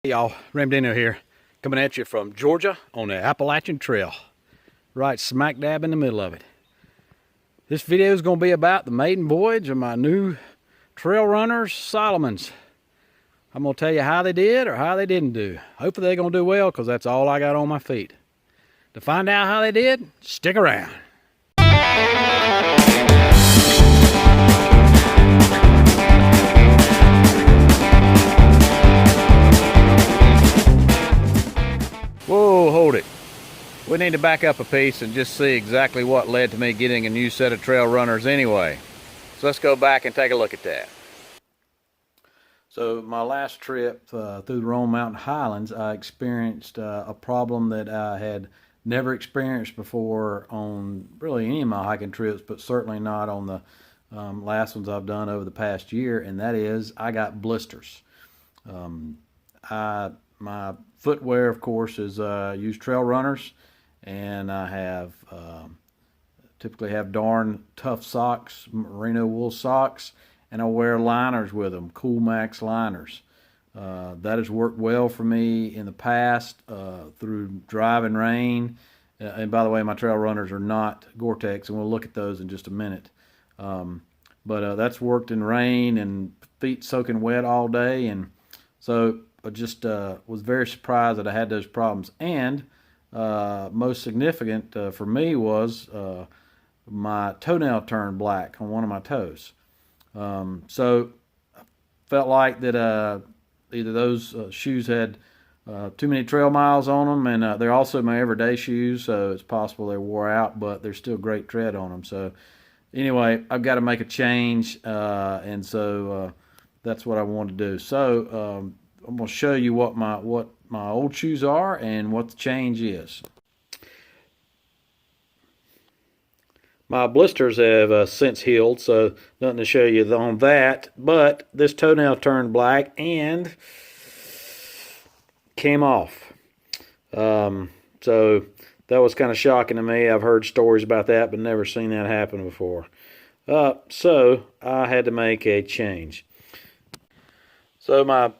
Hey y'all, Ramdino here, coming at you from Georgia on the Appalachian Trail, right smack dab in the middle of it. This video is going to be about the maiden voyage of my new trail runners, Salomons. I'm going to tell you how they did or how they didn't do. Hopefully they're going to do well, because that's all I got on my feet. To find out how they did, stick around. Whoa, hold it. We need to back up a piece and just see exactly what led to me getting a new set of trail runners anyway. So let's go back and take a look at that. So my last trip through the Roan Mountain Highlands, I experienced a problem that I had never experienced before on really any of my hiking trips, but certainly not on the last ones I've done over the past year, and that is I got blisters. My footwear, of course, is use trail runners, and I have typically have darn tough socks, merino wool socks, and I wear liners with them, Cool Max liners. That has worked well for me in the past through driving rain. And by the way, my trail runners are not Gore-Tex, and we'll look at those in just a minute. But that's worked in rain and feet soaking wet all day, and so I just was very surprised that I had those problems. And most significant for me was my toenail turned black on one of my toes. So I felt like that either those shoes had too many trail miles on them, and they're also my everyday shoes, so it's possible they wore out, but there's still great tread on them. So anyway, I've got to make a change, and so that's what I want to do. So I'm going to show you what my old shoes are and what the change is. My blisters have since healed, so nothing to show you on that. But this toenail turned black and came off. So that was kind of shocking to me. I've heard stories about that, but never seen that happen before. So I had to make a change. So my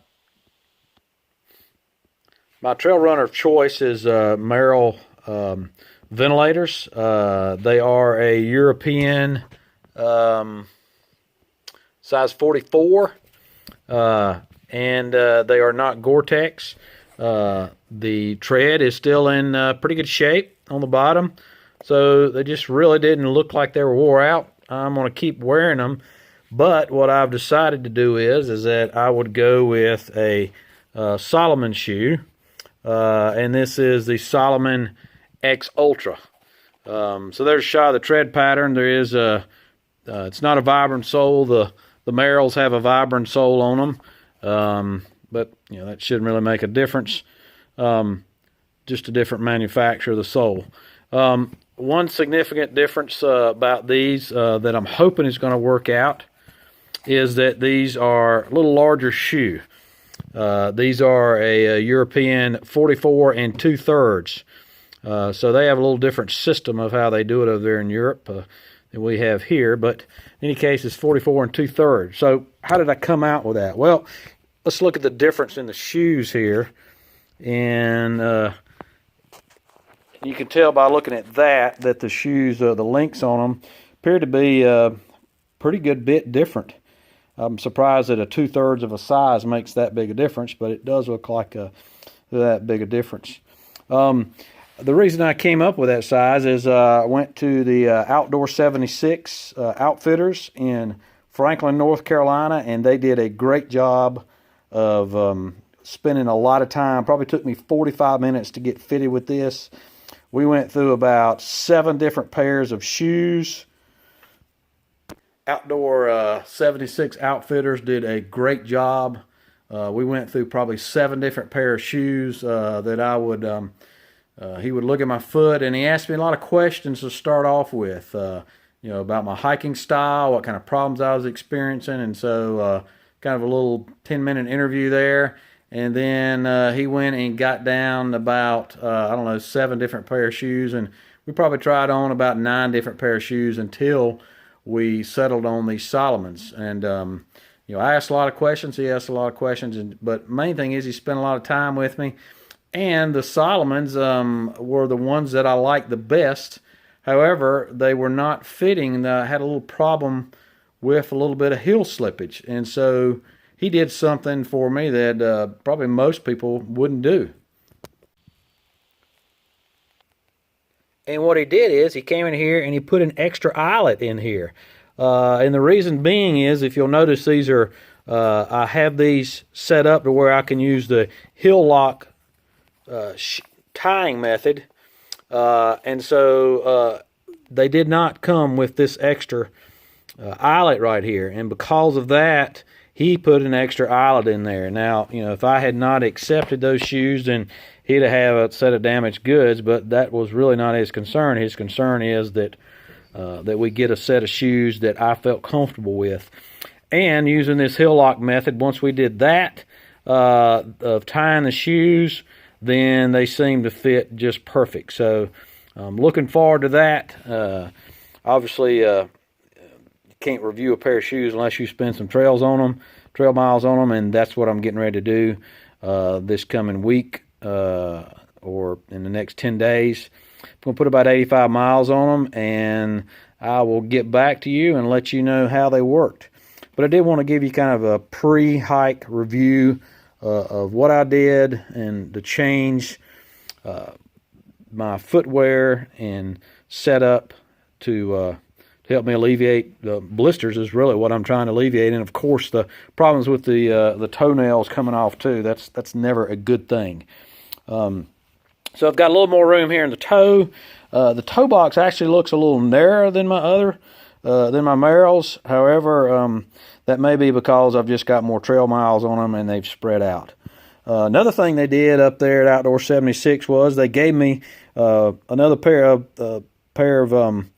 trail runner of choice is Merrell ventilators. They are a European size 44, and they are not Gore-Tex. The tread is still in pretty good shape on the bottom, so they just really didn't look like they were wore out. I'm going to keep wearing them, but what I've decided to do is that I would go with a Salomon shoe. And this is the Salomon X-Ultra. So there's a shot of the tread pattern. There is it's not a vibrant sole. The Merrells have a vibrant sole on them, but you know that shouldn't really make a difference. Just a different manufacturer of the sole. One significant difference about these that I'm hoping is going to work out is that these are a little larger shoe. These are a European 44 and 2/3. So they have a little different system of how they do it over there in Europe than we have here. But in any case, it's 44 and 2/3. So how did I come out with that? Well, let's look at the difference in the shoes here. And you can tell by looking at that the shoes, the links on them, appear to be a pretty good bit different. I'm surprised that a 2/3 of a size makes that big a difference, but it does look like that big a difference. The reason I came up with that size is I went to the Outdoor 76 Outfitters in Franklin, North Carolina, and they did a great job of spending a lot of time. Probably took me 45 minutes to get fitted with this. We went through about 7 different pairs of shoes. Outdoor 76 Outfitters did a great job. We went through probably 7 different pair of shoes that I would, he would look at my foot, and he asked me a lot of questions to start off with, you know, about my hiking style, what kind of problems I was experiencing, and so kind of a little 10-minute interview there. And then he went and got down about, I don't know, 7 different pair of shoes, and we probably tried on about 9 different pair of shoes until we settled on these Salomons. And you know, I asked a lot of questions. He asked a lot of questions, but main thing is he spent a lot of time with me. And the Salomons were the ones that I liked the best. However, they were not fitting. I had a little problem with a little bit of heel slippage. And so he did something for me that probably most people wouldn't do. And what he did is he came in here and he put an extra eyelet in here. And the reason being is, if you'll notice, these are, I have these set up to where I can use the heel lock tying method. And so they did not come with this extra eyelet right here. And because of that, he put an extra eyelet in there. Now, you know, if I had not accepted those shoes, then he'd have a set of damaged goods, but that was really not his concern. His concern is that that we get a set of shoes that I felt comfortable with. And using this heel lock method, once we did that, of tying the shoes, then they seem to fit just perfect. So I'm looking forward to that. Obviously, you can't review a pair of shoes unless you spend some trail miles on them, and that's what I'm getting ready to do this coming week or in the next 10 days. I'm going to put about 85 miles on them, and I will get back to you and let you know how they worked. But I did want to give you kind of a pre-hike review of what I did and to change my footwear and setup to help me alleviate the blisters is really what I'm trying to alleviate. And of course, the problems with the toenails coming off too. That's never a good thing. So I've got a little more room here in the toe. The toe box actually looks a little narrower than my Merrells. However, that may be because I've just got more trail miles on them and they've spread out. Another thing they did up there at Outdoor 76 was they gave me another pair of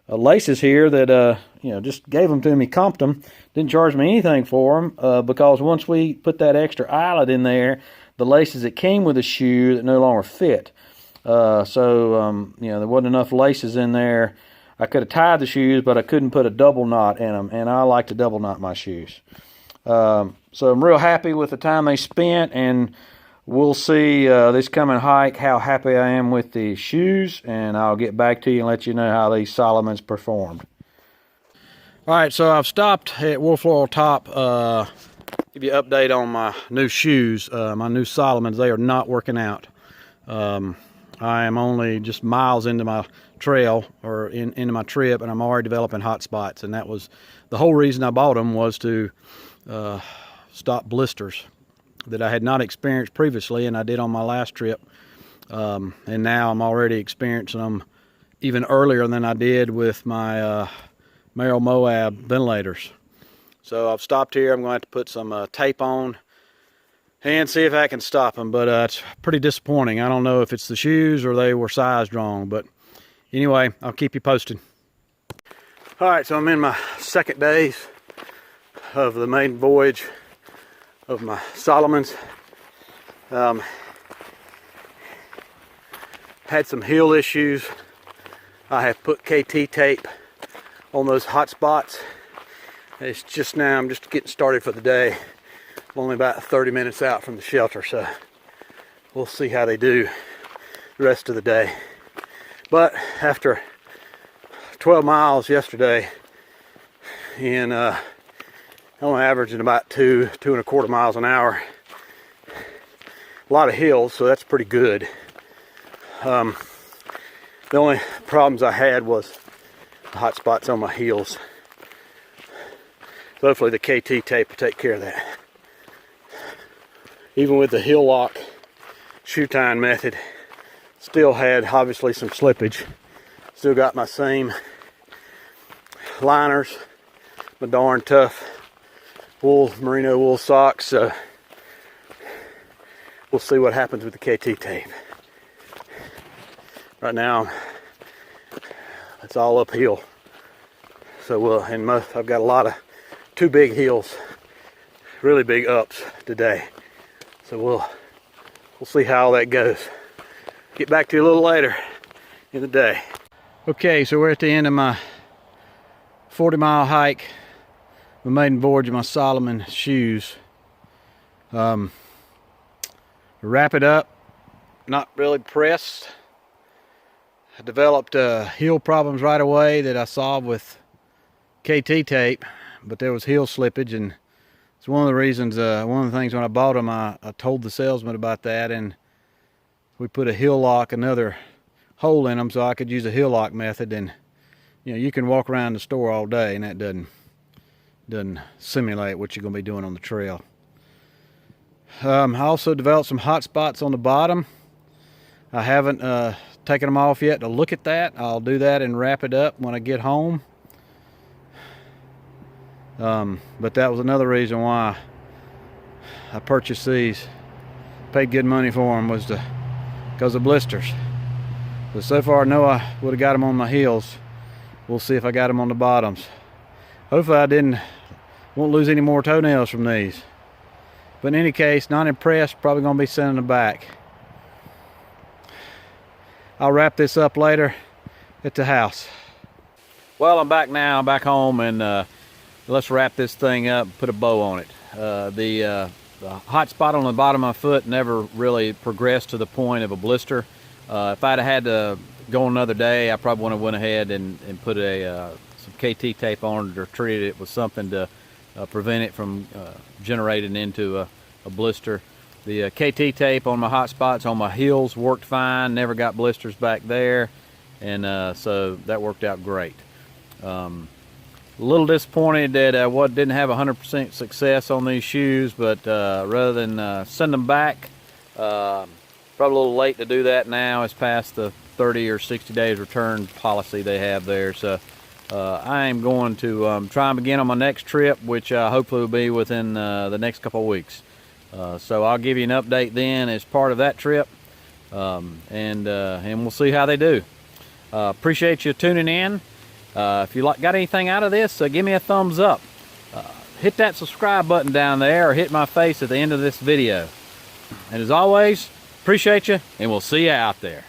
laces here that you know, just gave them to me, comped them, didn't charge me anything for them because once we put that extra eyelet in there, the laces that came with the shoe that no longer fit. So you know, there wasn't enough laces in there. I could have tied the shoes, but I couldn't put a double knot in them, and I like to double knot my shoes. So I'm real happy with the time they spent, and we'll see this coming hike how happy I am with the shoes, and I'll get back to you and let you know how these Salomons performed. All right, so I've stopped at Wolf Laurel Top. Give you an update on my new shoes, my new Salomons. They are not working out. I am only just miles into my trail or into my trip, and I'm already developing hot spots. And that was the whole reason I bought them, was to stop blisters that I had not experienced previously, and I did on my last trip. And now I'm already experiencing them even earlier than I did with my Merrell Moab ventilators. So I've stopped here. I'm going to have to put some tape on and see if I can stop them. But it's pretty disappointing. I don't know if it's the shoes or they were sized wrong. But anyway, I'll keep you posted. All right, so I'm in my second days of the maiden voyage of my Salomons. Had some heel issues. I have put KT tape on those hot spots. It's just now, I'm just getting started for the day. I'm only about 30 minutes out from the shelter, so we'll see how they do the rest of the day. But after 12 miles yesterday, and only averaging about 2.25 miles an hour, a lot of hills, so that's pretty good. The only problems I had was the hot spots on my heels. So hopefully the KT tape will take care of that. Even with the heel lock shoe tying method, still had obviously some slippage. Still got my same liners, my darn tough merino wool socks. So we'll see what happens with the KT tape. Right now, it's all uphill. So I've got a lot of two big hills, really big ups today. So we'll see how that goes. Get back to you a little later in the day. Okay, so we're at the end of my 40-mile hike the maiden voyage of my Salomon shoes. To wrap it up, not really pressed. I developed heel problems right away that I solved with KT tape, but there was heel slippage, and it's one of the reasons, one of the things when I bought them, I told the salesman about that, and we put a heel lock, another hole in them, so I could use a heel lock method. And you know, you can walk around the store all day and that doesn't simulate what you're going to be doing on the trail. I also developed some hot spots on the bottom. I haven't taken them off yet to look at that. I'll do that and wrap it up when I get home. But that was another reason why I purchased these, paid good money for them, was because of blisters. But so far I know I would have got them on my heels. We'll see if I got them on the bottoms. Hopefully I won't lose any more toenails from these. But in any case, not impressed, probably going to be sending them back. I'll wrap this up later at the house. Well, I'm back now, I'm back home, and let's wrap this thing up, put a bow on it. The hot spot on the bottom of my foot never really progressed to the point of a blister. If I'd had to go another day, I probably would have went ahead and put some KT tape on it, or treated it with something to prevent it from generating into a blister. The KT tape on my hot spots on my heels worked fine, never got blisters back there, and so that worked out great. A little disappointed that I didn't have 100% success on these shoes, but rather than send them back, probably a little late to do that now. It's past the 30 or 60 days return policy they have there. So I am going to try them again on my next trip, which hopefully will be within the next couple of weeks. So I'll give you an update then as part of that trip, and we'll see how they do. Appreciate you tuning in. If you got anything out of this, give me a thumbs up. Hit that subscribe button down there, or hit my face at the end of this video. And as always, appreciate you, and we'll see you out there.